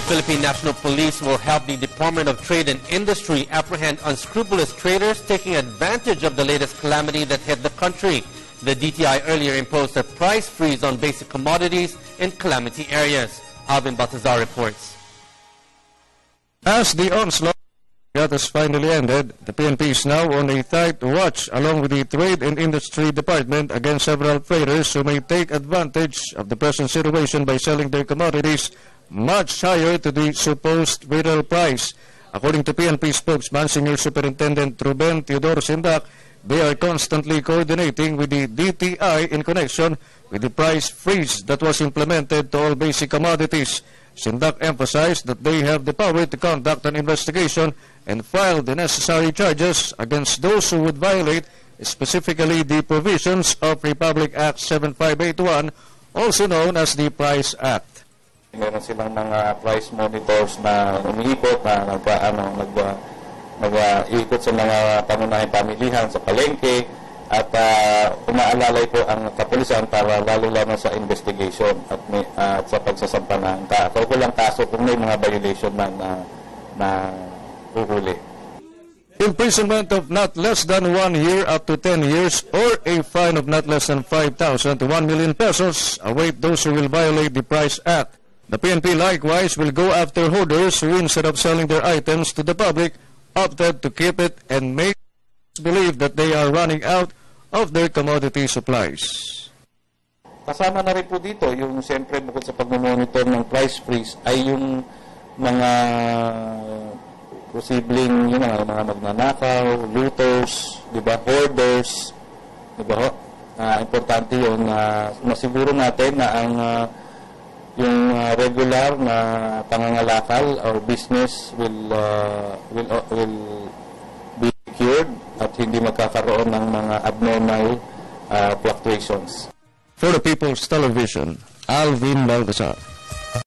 Philippine National Police will help the Department of Trade and Industry apprehend unscrupulous traders taking advantage of the latest calamity that hit the country. The DTI earlier imposed a price freeze on basic commodities in calamity areas. Alvin Baltazar reports. As the onslaught has finally ended, the PNP is now on a tight watch along with the Trade and Industry Department against several traders who may take advantage of the present situation by selling their commodities much higher to the supposed retail price. According to PNP spokesman, Senior Superintendent Ruben Teodoro Sindak, they are constantly coordinating with the DTI in connection with the price freeze that was implemented to all basic commodities. Sindak emphasized that they have the power to conduct an investigation and file the necessary charges against those who would violate specifically the provisions of Republic Act 7581, also known as the Price Act. Meron silang mga price monitors na umiikot na nag-iikot sa mga pangunahing pamilihan sa palengke at umaalalay po ang kapulisan para lalo-lalo sa investigation at sa pagsasampa ng kaukulang kaso kung may mga violation na uhuli. Imprisonment of not less than 1 year up to 10 years or a fine of not less than 5,000 to 1 million pesos await those who will violate the Price Act. The PNP likewise will go after hoarders who, instead of selling their items to the public, opted to keep it and make believe that they are running out of their commodity supplies. Kasama na rin po dito yung siyempre bukod sa pag-monitor ng price freeze ay yung mga posibleng yung mga magnanakaw, looters, di ba, hoarders, di ba ho? Importante yun na masiguro natin na ang yung regular na pangangalakal or business will be secured at hindi magkakaroon ng mga abnormal fluctuations. For the People's Television, Alvin Baltazar.